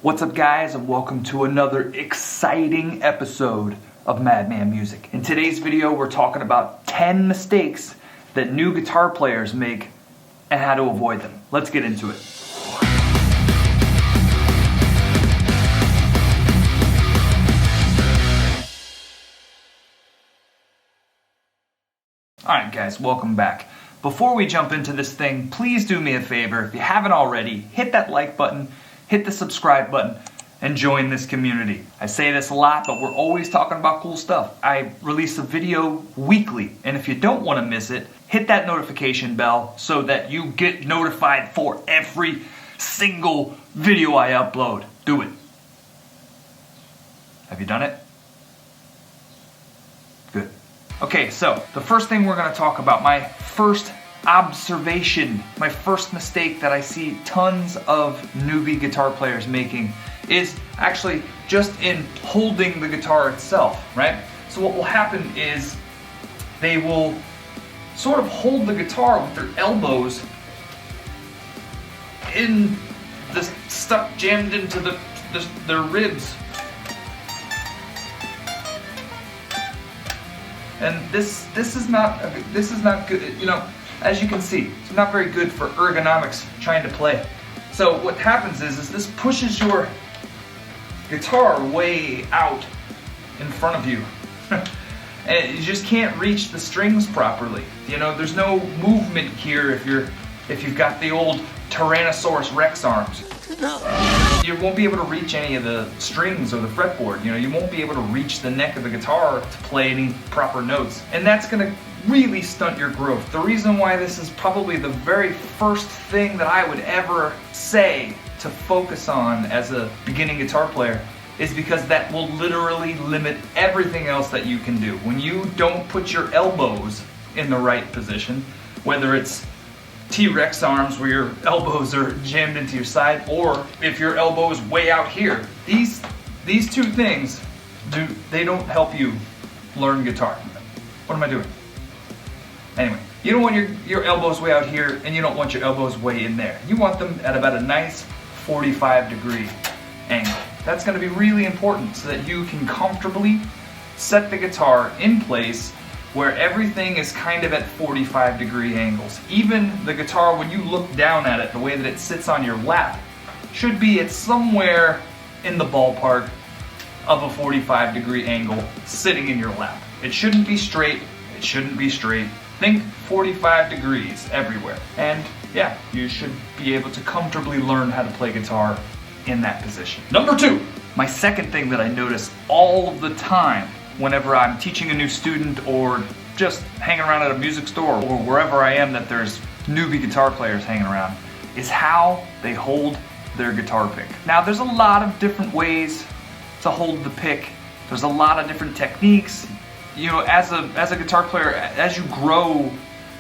What's up, guys, and welcome to another exciting episode of Madman Music. In today's video, we're talking about 10 mistakes that new guitar players make and how to avoid them. Let's get into it. Alright guys, welcome back. Before we jump into this thing, please do me a favor. If you haven't already, hit that like button, hit the subscribe button, and join this community. I say this a lot, but we're always talking about cool stuff. I release a video weekly, and if you don't want to miss it, hit that notification bell so that you get notified for every single video I upload. Do it. Have you done it? Good. Okay, so the first thing we're going to talk about, my first observation, my first mistake that I see tons of newbie guitar players making is actually just in holding the guitar itself, right? So what will happen is they will sort of hold the guitar with their elbows in the stuff jammed into their ribs. And this is not good. You know, as you can see, it's not very good for ergonomics trying to play. So what happens is this pushes your guitar way out in front of you, and you just can't reach the strings properly. You know, there's no movement here if you've got the old Tyrannosaurus Rex arms. You won't be able to reach any of the strings or the fretboard. You know, you won't be able to reach the neck of the guitar to play any proper notes. And that's gonna really stunt your growth. The reason why this is probably the very first thing that I would ever say to focus on as a beginning guitar player is because that will literally limit everything else that you can do. When you don't put your elbows in the right position, whether it's T-Rex arms where your elbows are jammed into your side, or if your elbow is way out here. These two things, they don't help you learn guitar. What am I doing? Anyway, you don't want your elbows way out here, and you don't want your elbows way in there. You want them at about a nice 45-degree angle. That's going to be really important so that you can comfortably set the guitar in place where everything is kind of at 45-degree angles. Even the guitar, when you look down at it, the way that it sits on your lap, should be at somewhere in the ballpark of a 45-degree angle sitting in your lap. It shouldn't be straight, it shouldn't be straight. Think 45 degrees everywhere. And yeah, you should be able to comfortably learn how to play guitar in that position. Number 2, my second thing that I notice all the time whenever I'm teaching a new student or just hanging around at a music store or wherever I am that there's newbie guitar players hanging around, is how they hold their guitar pick. Now, there's a lot of different ways to hold the pick. There's a lot of different techniques. You know, as a guitar player, as you grow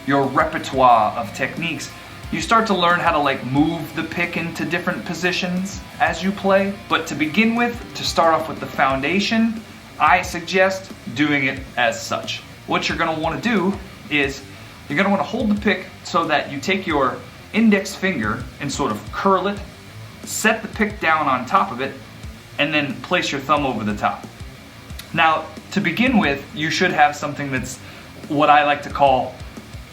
your repertoire of techniques, you start to learn how to like move the pick into different positions as you play. But to begin with, to start off with the foundation, I suggest doing it as such. What you're gonna wanna do is you're gonna wanna hold the pick so that you take your index finger and sort of curl it, set the pick down on top of it, and then place your thumb over the top. Now, to begin with, you should have something that's what I like to call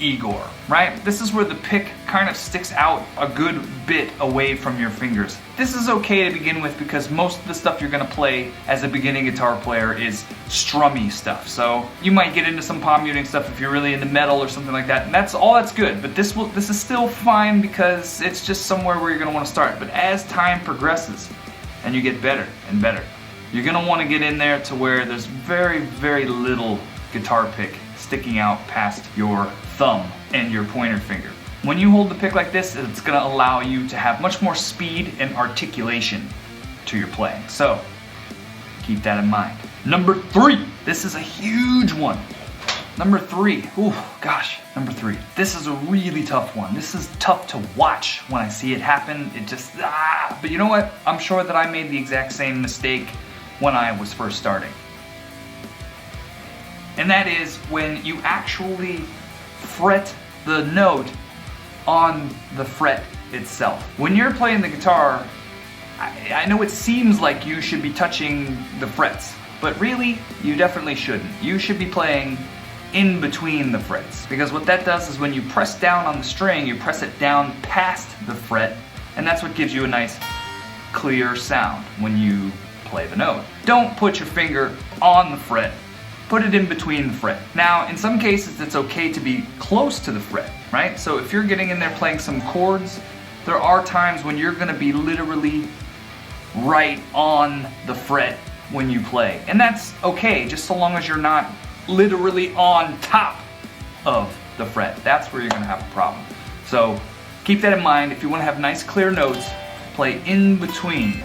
Igor, right? This is where the pick kind of sticks out a good bit away from your fingers. This is okay to begin with because most of the stuff you're gonna play as a beginning guitar player is strummy stuff. So you might get into some palm muting stuff if you're really into metal or something like that, and that's good. But this is still fine because it's just somewhere where you're gonna want to start. But as time progresses and you get better and better, you're gonna want to get in there to where there's very, very little guitar pick sticking out past your thumb and your pointer finger. When you hold the pick like this, it's gonna allow you to have much more speed and articulation to your playing. So keep that in mind. Number 3, this is a huge one. Number 3, number 3. This is a really tough one. This is tough to watch when I see it happen. It just, but you know what? I'm sure that I made the exact same mistake when I was first starting. And that is when you actually fret the note on the fret itself. When you're playing the guitar, I know it seems like you should be touching the frets, but really, you definitely shouldn't. You should be playing in between the frets, because what that does is when you press down on the string, you press it down past the fret, and that's what gives you a nice clear sound when you play the note. Don't put your finger on the fret, put it in between the fret. Now, in some cases, it's okay to be close to the fret, right? So if you're getting in there playing some chords, there are times when you're gonna be literally right on the fret when you play. And that's okay, just so long as you're not literally on top of the fret. That's where you're gonna have a problem. So keep that in mind. If you wanna have nice clear notes, play in between.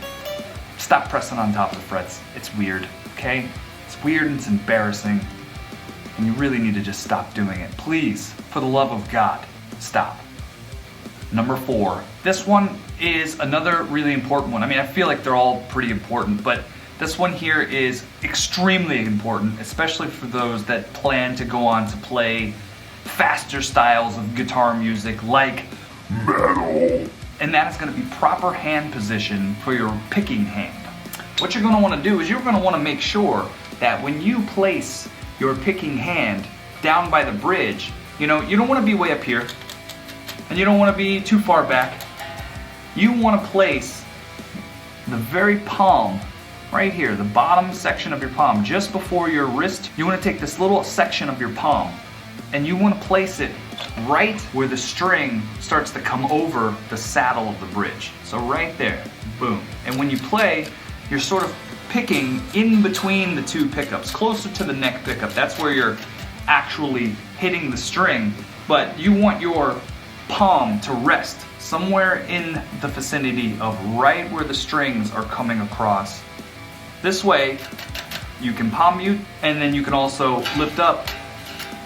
Stop pressing on top of the frets. It's weird, okay? It's weird and it's embarrassing. And you really need to just stop doing it. Please, for the love of God, stop. Number 4. This one is another really important one. I mean, I feel like they're all pretty important, but this one here is extremely important, especially for those that plan to go on to play faster styles of guitar music like metal. And that is going to be proper hand position for your picking hand. What you're going to want to do is you're going to want to make sure that when you place your picking hand down by the bridge, you don't want to be way up here and you don't want to be too far back. You want to place the very palm right here, the bottom section of your palm, just before your wrist. You want to take this little section of your palm and you want to place it right where the string starts to come over the saddle of the bridge. So right there, boom. And when you play, you're sort of picking in between the two pickups, closer to the neck pickup. That's where you're actually hitting the string, but you want your palm to rest somewhere in the vicinity of right where the strings are coming across. This way, you can palm mute, and then you can also lift up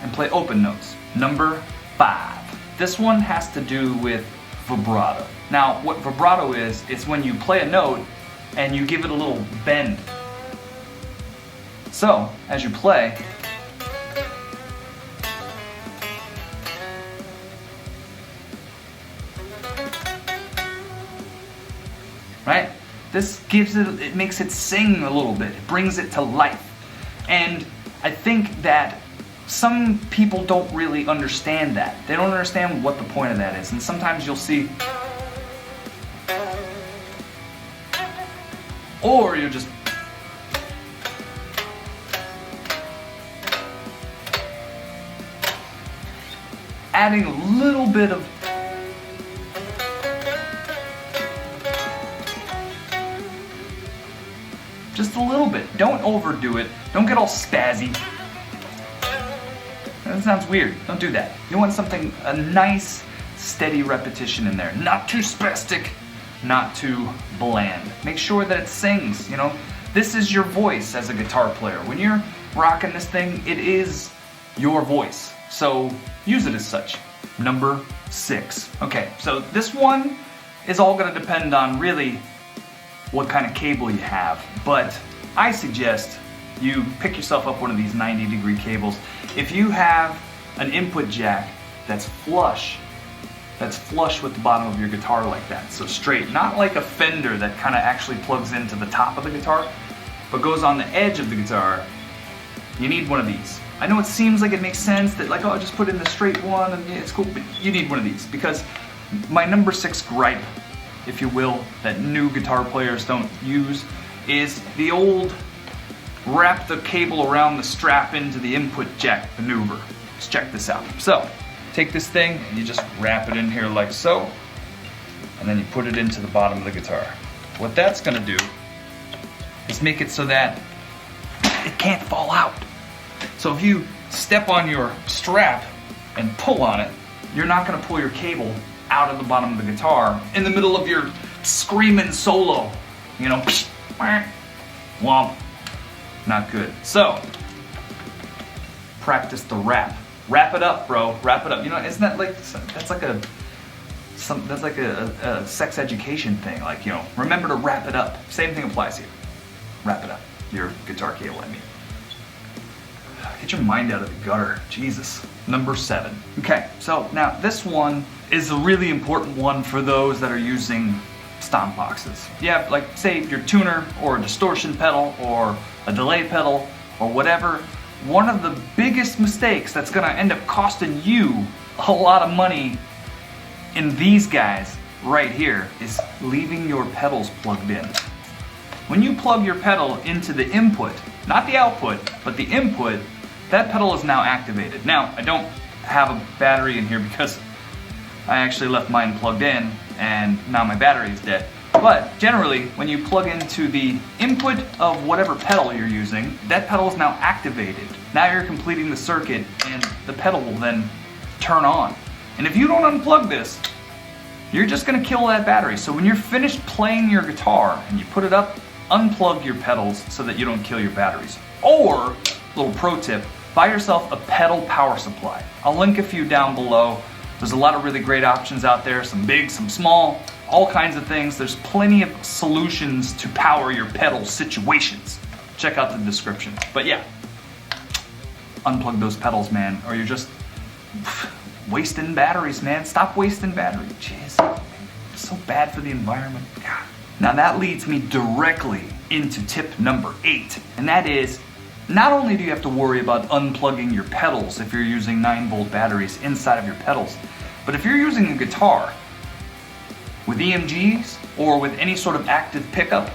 and play open notes. Number 5. This one has to do with vibrato. Now, what vibrato is, it's when you play a note and you give it a little bend. So, as you play, right? This gives it makes it sing a little bit. It brings it to life. And I think that some people don't really understand that. They don't understand what the point of that is. And sometimes you'll see, or you're just adding a little bit of just a little bit. Don't overdo it. Don't get all spazzy. That sounds weird. Don't do that. You want something, a nice, steady repetition in there. Not too spastic, not too bland. Make sure that it sings, This is your voice as a guitar player. When you're rocking this thing, it is your voice. So use it as such. Number 6. Okay, so this one is all going to depend on really what kind of cable you have, but I suggest you pick yourself up one of these 90-degree cables. If you have an input jack that's flush with the bottom of your guitar like that, so straight, not like a Fender that kind of actually plugs into the top of the guitar, but goes on the edge of the guitar, you need one of these. I know it seems like it makes sense that just put in the straight one and it's cool, but you need one of these, because my number 6 gripe, if you will, that new guitar players don't use is the old wrap the cable around the strap into the input jack maneuver. Let's check this out. So, take this thing and you just wrap it in here like so, and then you put it into the bottom of the guitar. What that's gonna do is make it so that it can't fall out. So if you step on your strap and pull on it, you're not gonna pull your cable out of the bottom of the guitar in the middle of your screaming solo. Womp. Not good. So, practice the wrap. Wrap it up, bro. Wrap it up. Isn't that that's like a sex education thing. Remember to wrap it up. Same thing applies here. Wrap it up. Your guitar cable, I mean. Get your mind out of the gutter. Jesus. Number 7. Okay, so now this one is a really important one for those that are using stomp boxes. You have, like, say your tuner or a distortion pedal or a delay pedal or whatever. One of the biggest mistakes that's gonna end up costing you a lot of money in these guys right here is leaving your pedals plugged in. When you plug your pedal into the input, not the output, but the input, that pedal is now activated. Now, I don't have a battery in here because I actually left mine plugged in and now my battery is dead. But generally, when you plug into the input of whatever pedal you're using, that pedal is now activated. Now you're completing the circuit and the pedal will then turn on. And if you don't unplug this, you're just gonna kill that battery. So when you're finished playing your guitar and you put it up, unplug your pedals so that you don't kill your batteries. Or, little pro tip, buy yourself a pedal power supply. I'll link a few down below. There's a lot of really great options out there, some big, some small, all kinds of things. There's plenty of solutions to power your pedal situations. Check out the description. But yeah, unplug those pedals, man, or you're just wasting batteries, man. Stop wasting battery. Jeez, it's so bad for the environment. God. Now that leads me directly into tip number 8, and that is, not only do you have to worry about unplugging your pedals if you're using 9-volt batteries inside of your pedals, but if you're using a guitar with EMGs or with any sort of active pickup,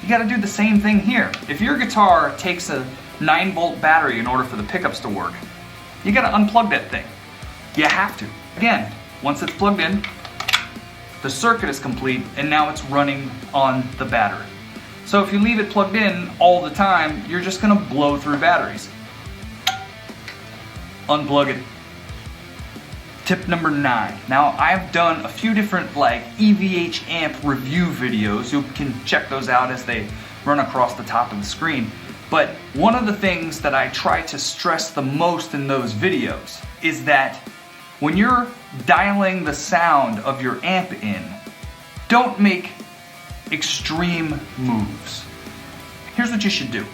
you gotta do the same thing here. If your guitar takes a 9-volt battery in order for the pickups to work, you gotta unplug that thing. You have to. Again, once it's plugged in, the circuit is complete and now it's running on the battery. So if you leave it plugged in all the time, you're just gonna blow through batteries. Unplug it. Tip number 9. Now I've done a few different like EVH amp review videos. You can check those out as they run across the top of the screen. But one of the things that I try to stress the most in those videos is that when you're dialing the sound of your amp in, don't make extreme moves. Here's what you should do.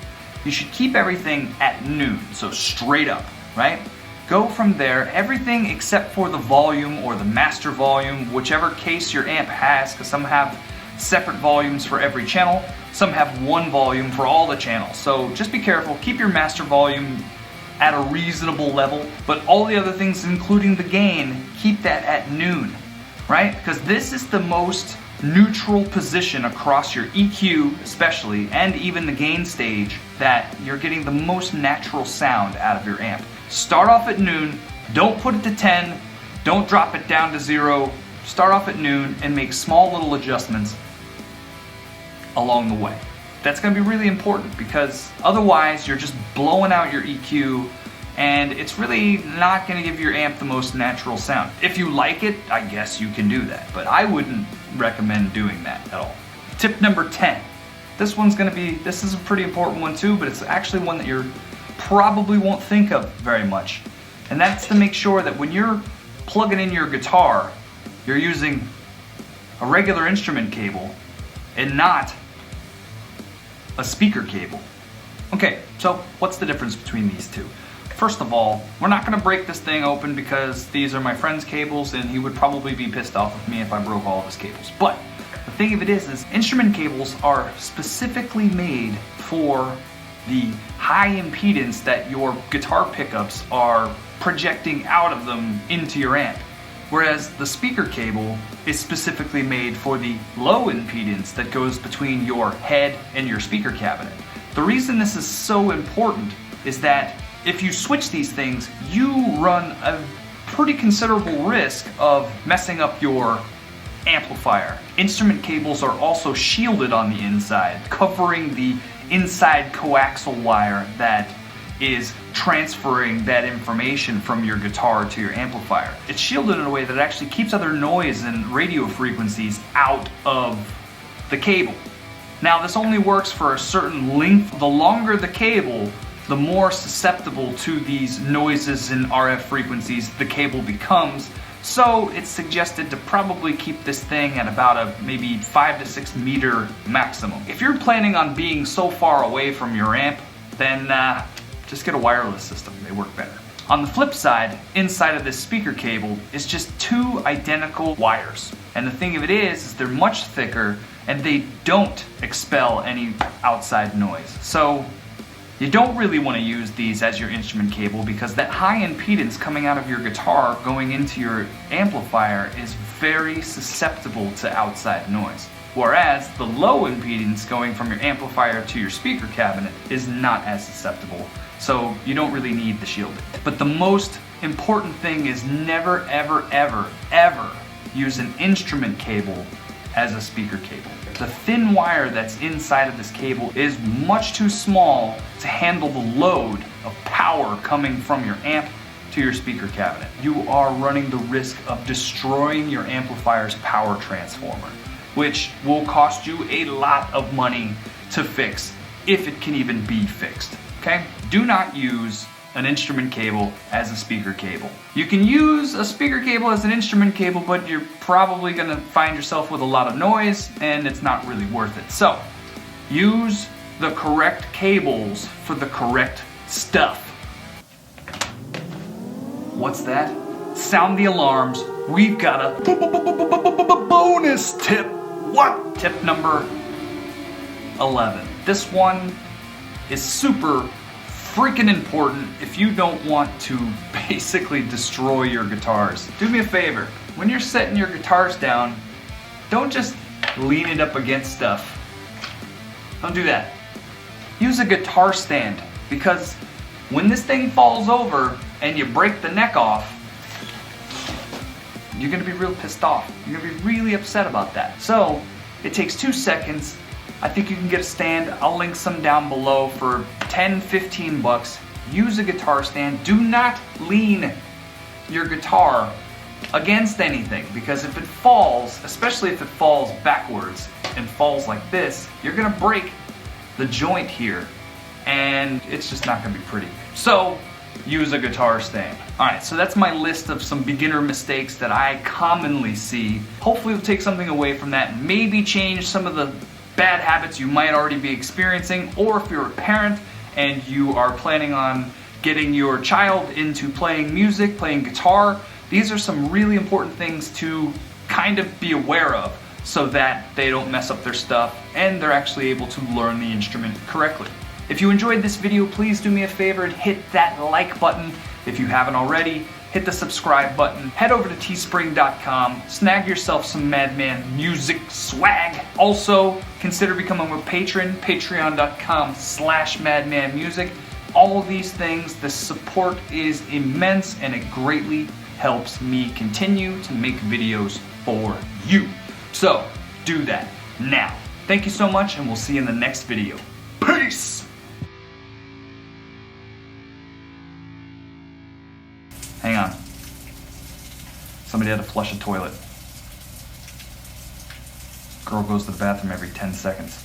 You should keep everything at noon, so straight up, right? Go from there, everything except for the volume or the master volume, whichever case your amp has, because some have separate volumes for every channel, some have one volume for all the channels. So just be careful, keep your master volume at a reasonable level, but all the other things, including the gain, keep that at noon, right? Because this is the most neutral position across your EQ especially, and even the gain stage, that you're getting the most natural sound out of your amp. Start off at noon, don't put it to 10, don't drop it down to 0, start off at noon and make small little adjustments along the way. That's going to be really important because otherwise you're just blowing out your EQ and it's really not going to give your amp the most natural sound. If you like it, I guess you can do that, but I wouldn't recommend doing that at all. Tip number 10. This is a pretty important one too, but it's actually one that you probably won't think of very much. And that's to make sure that when you're plugging in your guitar, you're using a regular instrument cable and not a speaker cable. Okay, so what's the difference between these two? First of all, we're not going to break this thing open because these are my friend's cables and he would probably be pissed off with me if I broke all of his cables. But the thing of it is instrument cables are specifically made for the high impedance that your guitar pickups are projecting out of them into your amp. Whereas the speaker cable is specifically made for the low impedance that goes between your head and your speaker cabinet. The reason this is so important is that if you switch these things, you run a pretty considerable risk of messing up your amplifier. Instrument cables are also shielded on the inside, covering the inside coaxial wire that is transferring that information from your guitar to your amplifier. It's shielded in a way that actually keeps other noise and radio frequencies out of the cable. Now this only works for a certain length. The longer the cable, the more susceptible to these noises and RF frequencies the cable becomes. So it's suggested to probably keep this thing at about a maybe 5 to 6 meter maximum. If you're planning on being so far away from your amp, then just get a wireless system, they work better. On the flip side, inside of this speaker cable is just two identical wires. And the thing of it is they're much thicker and they don't expel any outside noise. So you don't really want to use these as your instrument cable because that high impedance coming out of your guitar going into your amplifier is very susceptible to outside noise. Whereas the low impedance going from your amplifier to your speaker cabinet is not as susceptible. So you don't really need the shielding. But the most important thing is never, ever, ever, ever use an instrument cable as a speaker cable. The thin wire that's inside of this cable is much too small to handle the load of power coming from your amp to your speaker cabinet. You are running the risk of destroying your amplifier's power transformer, which will cost you a lot of money to fix, if it can even be fixed, okay? Do not use an instrument cable as a speaker cable. You can use a speaker cable as an instrument cable, but you're probably gonna find yourself with a lot of noise and it's not really worth it. So, use the correct cables for the correct stuff. What's that? Sound the alarms. We've got a bonus tip. What? Tip number 11. This one is super freaking important if you don't want to basically destroy your guitars. Do me a favor, when you're setting your guitars down, don't just lean it up against stuff. Don't do that. Use a guitar stand, because when this thing falls over and you break the neck off, you're gonna be real pissed off. You're gonna be really upset about that. So, it takes 2 seconds. I think you can get a stand. I'll link some down below for 10, 15 bucks. Use a guitar stand. Do not lean your guitar against anything, because if it falls, especially if it falls backwards and falls like this, you're gonna break the joint here and it's just not gonna be pretty. So, use a guitar stand. Alright, so that's my list of some beginner mistakes that I commonly see. Hopefully you'll take something away from that, maybe change some of the bad habits you might already be experiencing, or if you're a parent and you are planning on getting your child into playing music, playing guitar, these are some really important things to kind of be aware of so that they don't mess up their stuff and they're actually able to learn the instrument correctly. If you enjoyed this video, please do me a favor and hit that like button. If you haven't already, hit the subscribe button. Head over to teespring.com, snag yourself some Madman music swag. Also, consider becoming a patron, patreon.com/madmanmusic. All of these things, the support is immense and it greatly helps me continue to make videos for you. So, do that now. Thank you so much and we'll see you in the next video. Peace! Hang on. Somebody had to flush a toilet. Girl goes to the bathroom every 10 seconds.